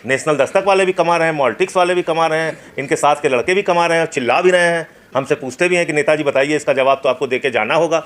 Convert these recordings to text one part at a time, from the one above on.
National Dastak वाले भी कमा रहे हैं, मॉलिटिक्स वाले भी कमा रहे हैं, इनके साथ के लड़के भी कमा रहे हैं, चिल्ला भी रहे हैं, हमसे पूछते भी हैं कि नेताजी बताइए इसका जवाब तो आपको देके जाना होगा।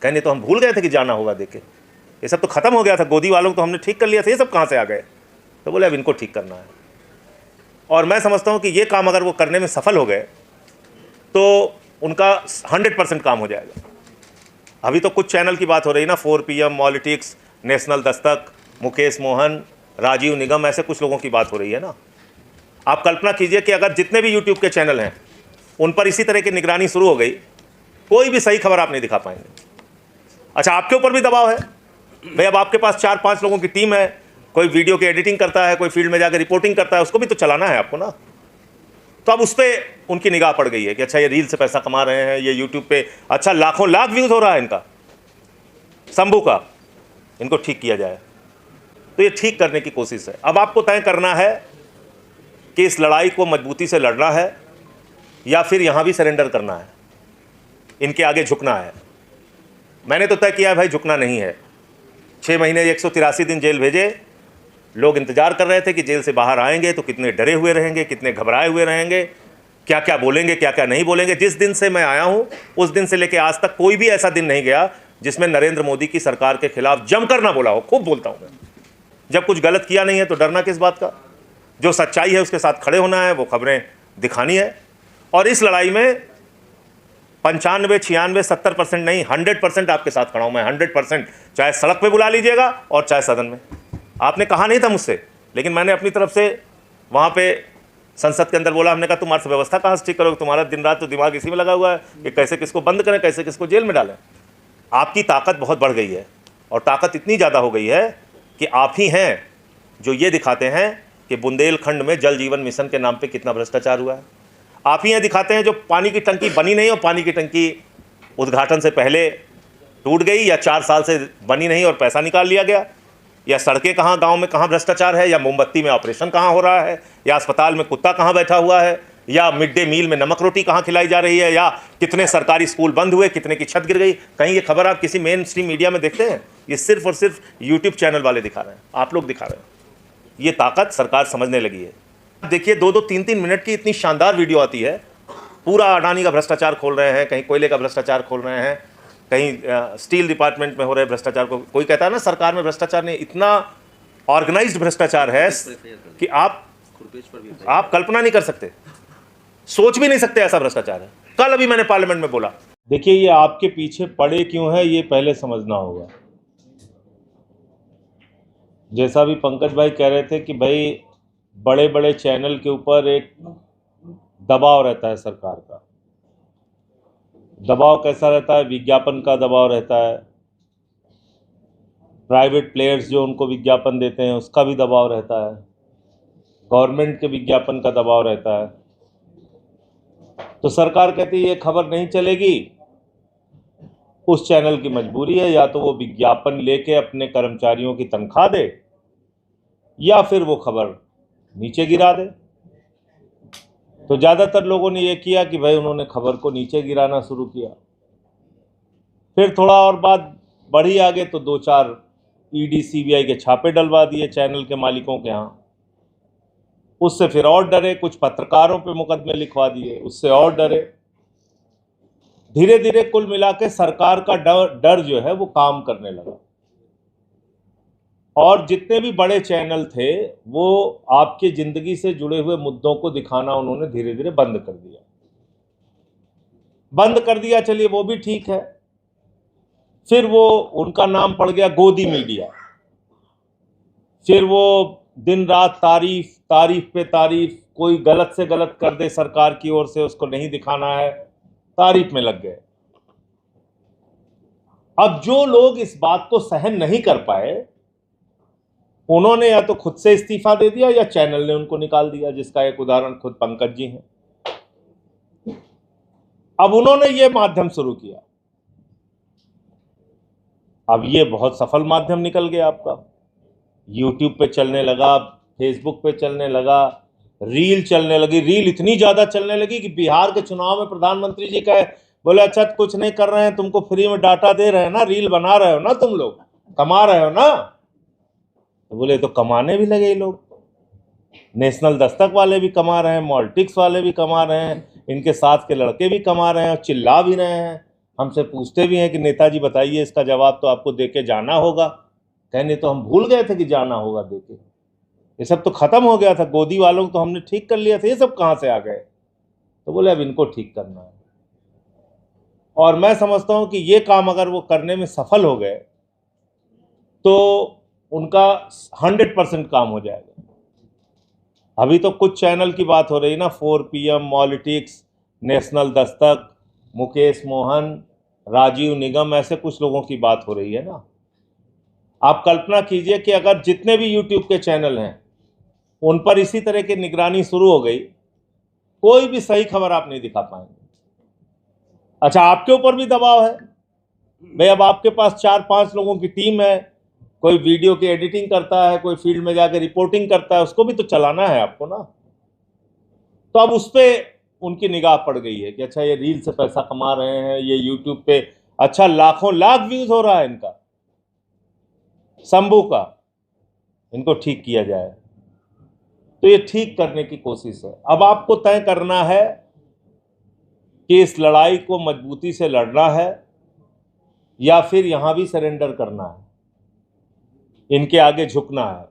कहने तो हम भूल गए थे कि जाना होगा देके, ये सब तो खत्म हो गया था, गोदी वालों को तो हमने ठीक कर लिया था, ये सब कहाँ से आ गए। तो बोले अब इनको ठीक करना है। और मैं समझता हूँ कि ये काम अगर वो करने में सफल हो गए तो उनका 100% काम हो जाएगा। अभी तो कुछ चैनल की बात हो रही है ना, 4 PM, मॉलिटिक्स, नेशनल दस्तक, मुकेश मोहन, राजीव निगम, ऐसे कुछ लोगों की बात हो रही है ना। आप कल्पना कीजिए कि अगर जितने भी यूट्यूब के चैनल हैं उन पर इसी तरह की निगरानी शुरू हो गई, कोई भी सही खबर आप नहीं दिखा पाएंगे। अच्छा, आपके ऊपर भी दबाव है भाई, अब आपके पास 4-5 लोगों की टीम है, कोई वीडियो की एडिटिंग करता है, कोई फील्ड में जाकर रिपोर्टिंग करता है, उसको भी तो चलाना है आपको ना। तो अब उस पर उनकी निगाह पड़ गई है कि अच्छा ये रील से पैसा कमा रहे हैं, ये यूट्यूब पे अच्छा लाखों लाख व्यूज़ हो रहा है इनका, शंभू का, इनको ठीक किया जाए। तो ये ठीक करने की कोशिश है। अब आपको तय करना है कि इस लड़ाई को मजबूती से लड़ना है या फिर यहाँ भी सरेंडर करना है, इनके आगे झुकना है। मैंने तो तय किया है भाई, झुकना नहीं है। 6 महीने 183 दिन जेल भेजे, लोग इंतजार कर रहे थे कि जेल से बाहर आएंगे तो कितने डरे हुए रहेंगे, कितने घबराए हुए रहेंगे, क्या क्या बोलेंगे, क्या क्या नहीं बोलेंगे। जिस दिन से मैं आया हूं उस दिन से लेकर आज तक कोई भी ऐसा दिन नहीं गया जिसमें नरेंद्र मोदी की सरकार के खिलाफ जमकर ना बोला हो। खूब बोलता हूं मैं, जब कुछ गलत किया नहीं है तो डरना किस बात का। जो सच्चाई है उसके साथ खड़े होना है, वो खबरें दिखानी है। और इस लड़ाई में 95, 96, 70% नहीं, 100% आपके साथ खड़ा हूं मैं, 100%। चाहे सड़क पे बुला लीजिएगा और चाहे सदन में। आपने कहा नहीं था मुझसे, लेकिन मैंने अपनी तरफ से वहाँ पे संसद के अंदर बोला, हमने कहा तुम अर्थव्यवस्था कहाँ से ठीक करोगे, तुम्हारा दिन रात तो दिमाग इसी में लगा हुआ है कि कैसे किसको बंद करें, कैसे किसको जेल में डालें। आपकी ताकत बहुत बढ़ गई है, और ताकत इतनी ज़्यादा हो गई है कि आप ही हैं जो ये दिखाते हैं कि बुंदेलखंड में जल जीवन मिशन के नाम पर कितना भ्रष्टाचार हुआ है। आप ही हैं दिखाते हैं जो पानी की टंकी बनी नहीं, और पानी की टंकी उद्घाटन से पहले टूट गई, या 4 साल से बनी नहीं और पैसा निकाल लिया गया, या सड़कें कहाँ गांव में कहाँ भ्रष्टाचार है, या मोमबत्ती में ऑपरेशन कहाँ हो रहा है, या अस्पताल में कुत्ता कहाँ बैठा हुआ है, या मिड डे मील में नमक रोटी कहाँ खिलाई जा रही है, या कितने सरकारी स्कूल बंद हुए, कितने की छत गिर गई। कहीं ये खबर आप किसी मेन स्ट्रीम मीडिया में देखते हैं? ये सिर्फ और सिर्फ यूट्यूब चैनल वाले दिखा रहे हैं, आप लोग दिखा रहे हैं। ये ताकत सरकार समझने लगी है। देखिए 2-2, 3-3 मिनट की इतनी शानदार वीडियो आती है, पूरा अडानी का भ्रष्टाचार खोल रहे हैं, कहीं कोयले का भ्रष्टाचार खोल रहे हैं, कहीं स्टील डिपार्टमेंट में हो रहे भ्रष्टाचार को। कोई कहता है ना सरकार में भ्रष्टाचार नहीं, इतना ऑर्गेनाइज्ड भ्रष्टाचार है कि आप कल्पना नहीं कर सकते, सोच भी नहीं सकते ऐसा भ्रष्टाचार है। कल अभी मैंने पार्लियामेंट में बोला, देखिए ये आपके पीछे पड़े क्यों है ये पहले समझना होगा। जैसा भी पंकज भाई कह रहे थे कि भाई बड़े बड़े चैनल के ऊपर एक दबाव रहता है सरकार का। दबाव कैसा रहता है? विज्ञापन का दबाव रहता है, प्राइवेट प्लेयर्स जो उनको विज्ञापन देते हैं उसका भी दबाव रहता है, गवर्नमेंट के विज्ञापन का दबाव रहता है। तो सरकार कहती है ये खबर नहीं चलेगी, उस चैनल की मजबूरी है या तो वो विज्ञापन लेके अपने कर्मचारियों की तनख्वाह दे, या फिर वो खबर नीचे गिरा दे। तो ज़्यादातर लोगों ने ये किया कि भाई उन्होंने खबर को नीचे गिराना शुरू किया। फिर थोड़ा और बात बढ़ी आगे तो 2-4 ईडी सीबीआई के छापे डलवा दिए चैनल के मालिकों के यहाँ। उससे फिर और डरे, कुछ पत्रकारों पे मुकदमे लिखवा दिए, उससे और डरे। धीरे धीरे कुल मिला के सरकार का डर जो है वो काम करने लगा, और जितने भी बड़े चैनल थे वो आपकी जिंदगी से जुड़े हुए मुद्दों को दिखाना उन्होंने धीरे धीरे बंद कर दिया। चलिए वो भी ठीक है। फिर वो उनका नाम पड़ गया गोदी मीडिया। फिर वो दिन रात तारीफ पे तारीफ, कोई गलत से गलत कर दे सरकार की ओर से उसको नहीं दिखाना है, तारीफ में लग गए। अब जो लोग इस बात को सहन नहीं कर पाए उन्होंने या तो खुद से इस्तीफा दे दिया या चैनल ने उनको निकाल दिया, जिसका एक उदाहरण खुद पंकज जी हैं। अब उन्होंने ये माध्यम शुरू किया, अब ये बहुत सफल माध्यम निकल गया आपका। यूट्यूब पे चलने लगा, फेसबुक पे चलने लगा, रील चलने लगी। रील इतनी ज्यादा चलने लगी कि बिहार के चुनाव में प्रधानमंत्री जी कहे, बोले अच्छा कुछ नहीं कर रहे हैं, तुमको फ्री में डाटा दे रहे हैं ना, रील बना रहे हो ना, तुम लोग कमा रहे हो ना। तो बोले तो कमाने भी लगे लोग। नेशनल दस्तक वाले भी कमा रहे हैं, मॉल्टिक्स वाले भी कमा रहे हैं, इनके साथ के लड़के भी कमा रहे हैं और चिल्ला भी रहे हैं। हमसे पूछते भी हैं कि नेताजी बताइए, इसका जवाब तो आपको देके जाना होगा। कहने तो हम भूल गए थे कि जाना होगा देके, ये सब तो खत्म हो गया था, गोदी वालों को तो हमने ठीक कर लिया था, ये सब कहाँ से आ गए? तो बोले अब इनको ठीक करना है। और मैं समझता हूं कि ये काम अगर वो करने में सफल हो गए तो उनका 100% काम हो जाएगा। अभी तो कुछ चैनल की बात हो रही है ना, 4 PM, मॉलिटिक्स, नेशनल दस्तक, मुकेश मोहन, राजीव निगम, ऐसे कुछ लोगों की बात हो रही है ना। आप कल्पना कीजिए कि अगर जितने भी यूट्यूब के चैनल हैं उन पर इसी तरह की निगरानी शुरू हो गई, कोई भी सही खबर आप नहीं दिखा पाएंगे। अच्छा, आपके ऊपर भी दबाव है भाई, अब आपके पास 4-5 लोगों की टीम है, कोई वीडियो की एडिटिंग करता है, कोई फील्ड में जाकर रिपोर्टिंग करता है, उसको भी तो चलाना है आपको ना। तो अब उस पर उनकी निगाह पड़ गई है कि अच्छा ये रील से पैसा कमा रहे हैं, ये यूट्यूब पे अच्छा लाखों लाख व्यूज हो रहा है इनका, शंभू का, इनको ठीक किया जाए। तो ये ठीक करने की कोशिश है। अब आपको तय करना है कि इस लड़ाई को मजबूती से लड़ना है या फिर यहां भी सरेंडर करना है, इनके आगे झुकना है।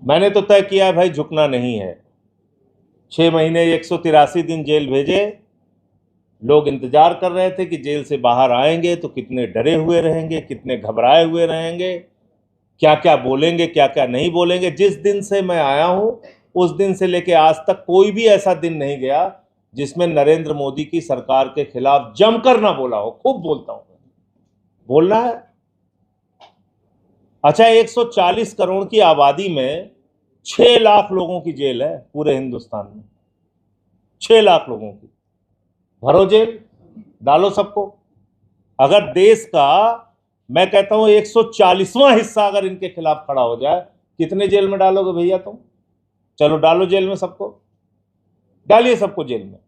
मैंने तो तय किया है भाई, झुकना नहीं है। 6 महीने 183 दिन जेल भेजे, लोग इंतजार कर रहे थे कि जेल से बाहर आएंगे तो कितने डरे हुए रहेंगे, कितने घबराए हुए रहेंगे, क्या क्या बोलेंगे, क्या क्या नहीं बोलेंगे। जिस दिन से मैं आया हूं उस दिन से लेके आज तक कोई भी ऐसा दिन नहीं गया जिसमें नरेंद्र मोदी की सरकार के खिलाफ जमकर ना बोला हो। खूब बोलता हूं, बोलना है। अच्छा, 140 करोड़ की आबादी में 6 लाख लोगों की जेल है पूरे हिंदुस्तान में, 6 लाख लोगों की। भरो जेल, डालो सबको। अगर देश का, मैं कहता हूं 140वां हिस्सा अगर इनके खिलाफ खड़ा हो जाए, कितने जेल में डालोगे भैया तुम? चलो डालो जेल में सबको, डालिए सबको जेल में।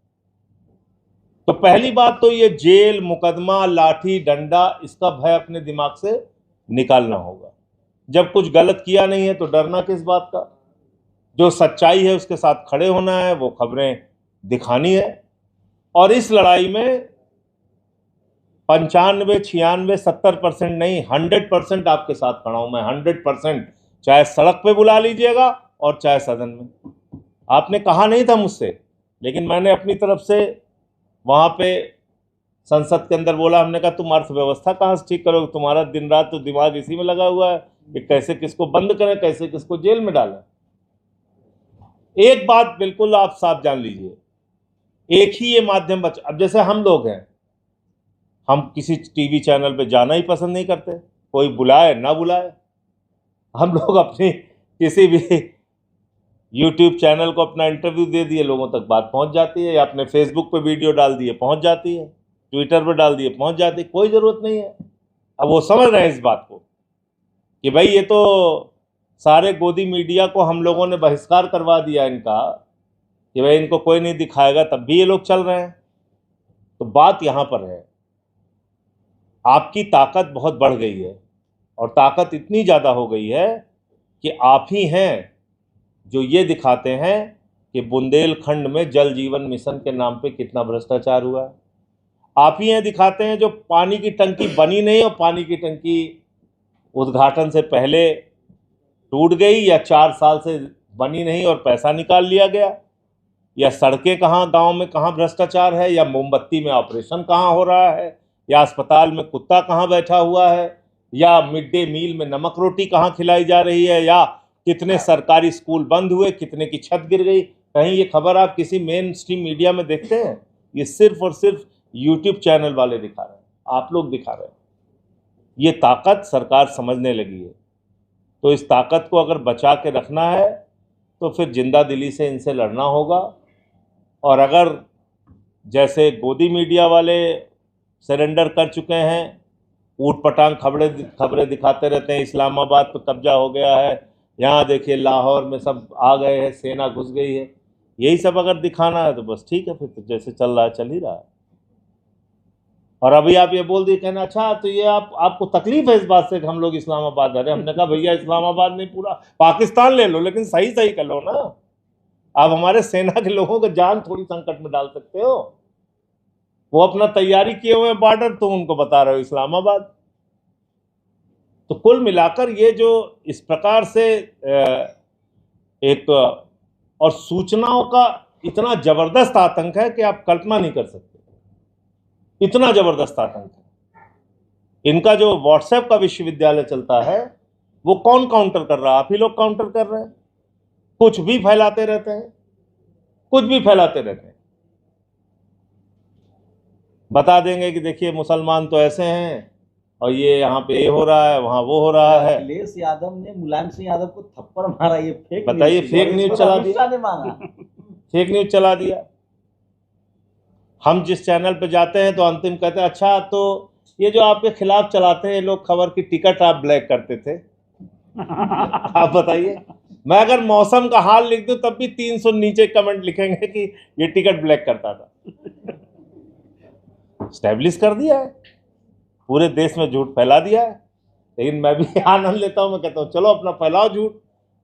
तो पहली बात तो ये जेल, मुकदमा, लाठी डंडा, इसका भय अपने दिमाग से निकालना होगा। जब कुछ गलत किया नहीं है तो डरना किस बात का? जो सच्चाई है उसके साथ खड़े होना है, वो खबरें दिखानी है। और इस लड़ाई में 95, 96, 70% नहीं, 100% आपके साथ खड़ा हूं मैं, 100%। चाहे सड़क पे बुला लीजिएगा और चाहे सदन में। आपने कहा नहीं था मुझसे, लेकिन मैंने अपनी तरफ से वहां पे संसद के अंदर बोला, हमने कहा तुम अर्थव्यवस्था कहां से ठीक करोगे? तुम्हारा दिन रात तो दिमाग इसी में लगा हुआ है कि कैसे किसको बंद करें, कैसे किसको जेल में डालें। एक बात बिल्कुल आप साफ जान लीजिए, एक ही ये माध्यम बचा। अब जैसे हम लोग हैं, हम किसी टीवी चैनल पे जाना ही पसंद नहीं करते, कोई बुलाए ना बुलाए। हम लोग अपनी किसी भी यूट्यूब चैनल को अपना इंटरव्यू दे दिए, लोगों तक बात पहुंच जाती है, या अपने फेसबुक पे वीडियो डाल दिए पहुंच जाती है, ट्विटर पे डाल दिए पहुंच जाती है, कोई ज़रूरत नहीं है। अब वो समझ रहे हैं इस बात को कि भाई ये तो सारे गोदी मीडिया को हम लोगों ने बहिष्कार करवा दिया इनका, कि भाई इनको कोई नहीं दिखाएगा, तब भी ये लोग चल रहे हैं। तो बात यहाँ पर है, आपकी ताकत बहुत बढ़ गई है, और ताकत इतनी ज़्यादा हो गई है कि आप ही हैं जो ये दिखाते हैं कि बुंदेलखंड में जल जीवन मिशन के नाम पे कितना भ्रष्टाचार हुआ है। आप ही हैं दिखाते हैं जो पानी की टंकी बनी नहीं और पानी की टंकी उद्घाटन से पहले टूट गई, या 4 साल से बनी नहीं और पैसा निकाल लिया गया, या सड़कें कहाँ गांव में कहाँ भ्रष्टाचार है, या मोमबत्ती में ऑपरेशन कहाँ हो रहा है, या अस्पताल में कुत्ता कहाँ बैठा हुआ है, या मिड डे मील में नमक रोटी कहाँ खिलाई जा रही है, या कितने सरकारी स्कूल बंद हुए, कितने की छत गिर गई। कहीं ये खबर आप किसी मेन स्ट्रीम मीडिया में देखते हैं? ये सिर्फ और सिर्फ यूट्यूब चैनल वाले दिखा रहे हैं, आप लोग दिखा रहे हैं। ये ताकत सरकार समझने लगी है। तो इस ताकत को अगर बचा के रखना है तो फिर जिंदा दिली से इनसे लड़ना होगा। और अगर जैसे गोदी मीडिया वाले सरेंडर कर चुके हैं, ऊट पटांग खबरें दिखाते रहते हैं, इस्लामाबाद पर कब्जा हो गया है, यहाँ देखिए लाहौर में सब आ गए हैं, सेना घुस गई है, यही सब अगर दिखाना है तो बस ठीक है, फिर तो जैसे चल रहा है चल ही रहा है। और अभी आप ये बोल दिए, कहना अच्छा तो ये आपको तकलीफ है इस बात से कि हम लोग इस्लामाबाद आ रहे हैं। हमने कहा भैया इस्लामाबाद नहीं, पूरा पाकिस्तान ले लो, लेकिन सही सही कर लो ना। आप हमारे सेना के लोगों को जान थोड़ी संकट में डाल सकते हो। वो अपना तैयारी किए हुए बॉर्डर, तुम उनको बता रहे हो इस्लामाबाद। तो कुल मिलाकर ये जो इस प्रकार से एक और सूचनाओं का इतना जबरदस्त आतंक है कि आप कल्पना नहीं कर सकते, इतना जबरदस्त आतंक है। इनका जो व्हाट्सएप का विश्वविद्यालय चलता है वो कौन काउंटर कर रहा है? आप ही लोग काउंटर कर रहे हैं। कुछ भी फैलाते रहते हैं, कुछ भी फैलाते रहते हैं। बता देंगे कि देखिए मुसलमान तो ऐसे हैं और ये यहाँ पे ये हो रहा है, वहां वो हो रहा है। अखिलेश यादव ने मुलायम सिंह यादव को थप्पड़ मारा, ये फेक बताइए, फेक न्यूज चला दिया, फेक न्यूज चला दिया। हम जिस चैनल पे जाते हैं तो अंतिम कहते हैं अच्छा तो ये जो आपके खिलाफ चलाते हैं ये लोग खबर की टिकट आप ब्लैक करते थे। आप बताइए, मैं अगर मौसम का हाल लिख दूं तब भी 300 नीचे कमेंट लिखेंगे कि ये टिकट ब्लैक करता था। स्टैब्लिश कर दिया है, पूरे देश में झूठ फैला दिया है। लेकिन मैं भी आनंद लेता हूं, मैं कहता हूं चलो अपना फैलाओ झूठ,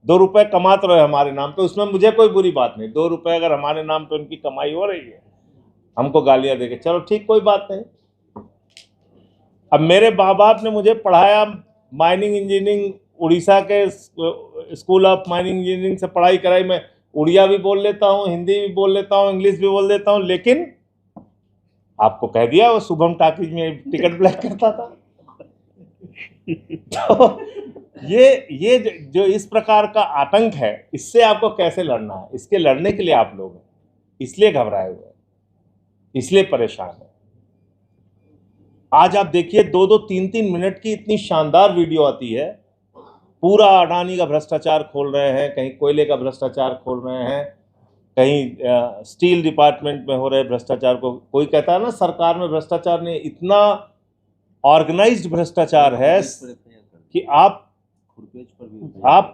2 रुपए कमाते रहो हमारे नाम पे, उसमें मुझे कोई बुरी बात नहीं। 2 रुपए अगर हमारे नाम पे उनकी कमाई हो रही है, हमको गालियां देके, चलो ठीक, कोई बात नहीं। अब मेरे माँ बाप ने मुझे पढ़ाया माइनिंग इंजीनियरिंग, उड़ीसा के स्कूल ऑफ माइनिंग इंजीनियरिंग से पढ़ाई कराई। मैं उड़िया भी बोल लेता हूँ, हिंदी भी बोल लेता हूँ, इंग्लिश भी बोल लेता हूँ, लेकिन आपको कह दिया वो शुभम टाकीज में टिकट ब्लैक करता था। तो ये जो इस प्रकार का आतंक है, इससे आपको कैसे लड़ना है? इसके लड़ने के लिए आप लोग हैं, इसलिए घबराए हुए हैं, इसलिए परेशान है। आज आप देखिए 2-2, 3-3 मिनट की इतनी शानदार वीडियो आती है, पूरा अडानी का भ्रष्टाचार खोल रहे हैं, कहीं कोयले का भ्रष्टाचार खोल रहे हैं, कहीं स्टील डिपार्टमेंट में हो रहे भ्रष्टाचार को। कोई कहता है ना सरकार में भ्रष्टाचार नहीं, इतना ऑर्गेनाइज्ड भ्रष्टाचार है कि आप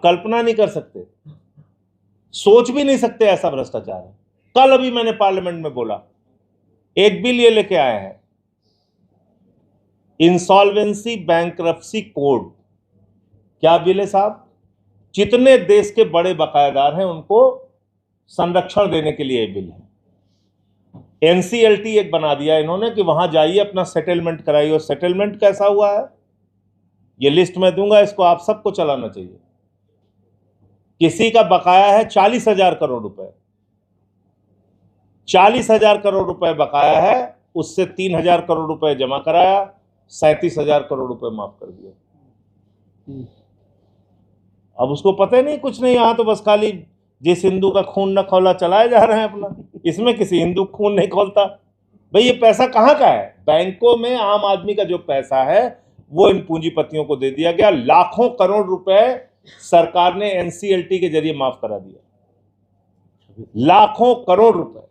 कल्पना नहीं कर सकते, सोच भी नहीं सकते ऐसा भ्रष्टाचार है। कल अभी मैंने पार्लियामेंट में बोला, एक बिल ये लेके आए हैं, इंसॉल्वेंसी बैंक्रप्सी कोड। क्या बिल है साहब? जितने देश के बड़े बकायेदार हैं उनको संरक्षण देने के लिए बिल है। एनसीएलटी एक बना दिया इन्होंने कि वहां जाइए अपना सेटलमेंट कराइए। और सेटलमेंट कैसा हुआ है ये लिस्ट में दूंगा, इसको आप सबको चलाना चाहिए। किसी का बकाया है 40,000 करोड़ रुपए, 40,000 करोड़ रुपए बकाया है, उससे 3,000 करोड़ रुपए जमा कराया, 37,000 करोड़ रुपए माफ कर दिया। अब उसको पता ही नहीं, कुछ नहीं, यहां तो बस खाली जिस हिंदू का खून न खौला चलाए जा रहे हैं अपना। इसमें किसी हिंदू खून नहीं खोलता। भाई ये पैसा कहाँ का है? बैंकों में आम आदमी का जो पैसा है वो इन पूंजीपतियों को दे दिया गया। लाखों करोड़ रुपए सरकार ने एनसीएलटी के जरिए माफ करा दिया, लाखों करोड़ रुपए,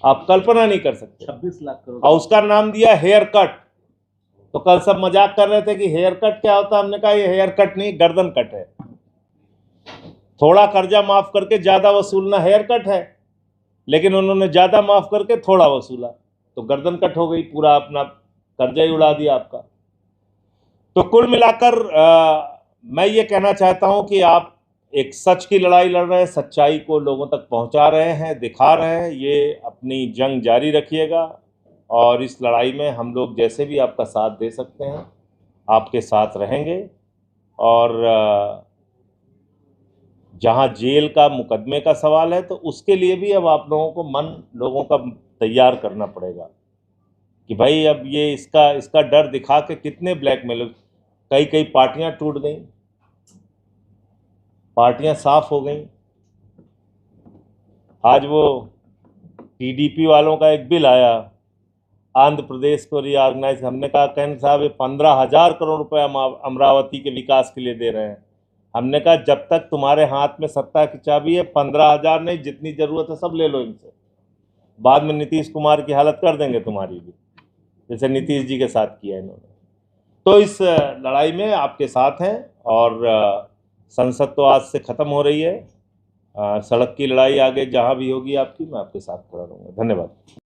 आप कल्पना नहीं कर सकते। 26 लाख करोड़। और उसका नाम दिया हेयर कट। तो कल सब मजाक कर रहे थे कि हेयर कट क्या होता है, हमने कहा ये हेयर कट नहीं, गर्दन कट है। थोड़ा कर्जा माफ करके ज्यादा वसूलना हेयर कट है, लेकिन उन्होंने ज्यादा माफ करके थोड़ा वसूला तो गर्दन कट हो गई, पूरा अपना कर्जा ही उड़ा दिया आपका। तो कुल मिलाकर मैं ये कहना चाहता हूं कि आप एक सच की लड़ाई लड़ रहे हैं, सच्चाई को लोगों तक पहुंचा रहे हैं, दिखा रहे हैं। ये अपनी जंग जारी रखिएगा और इस लड़ाई में हम लोग जैसे भी आपका साथ दे सकते हैं आपके साथ रहेंगे। और जहां जेल का मुकदमे का सवाल है तो उसके लिए भी अब आप लोगों को मन लोगों का तैयार करना पड़ेगा कि भाई अब ये इसका डर दिखा के कितने ब्लैकमेल। कई पार्टियां टूट गई, पार्टियां साफ हो गई। आज वो टीडीपी वालों का एक बिल आया आंध्र प्रदेश को रीऑर्गेनाइज। हमने कहा कहन साहब ये 15,000 करोड़ रुपए अमरावती के विकास के लिए दे रहे हैं। हमने कहा जब तक तुम्हारे हाथ में सत्ता की चाबी है 15,000 नहीं, जितनी जरूरत है सब ले लो इनसे। बाद में नीतीश कुमार की हालत कर देंगे तुम्हारी भी, जैसे नीतीश जी के साथ किया इन्होंने। तो इस लड़ाई में आपके साथ हैं और संसद तो आज से खत्म हो रही है। सड़क की लड़ाई आगे जहां भी होगी आपकी, मैं आपके साथ खड़ा रहूंगा। धन्यवाद।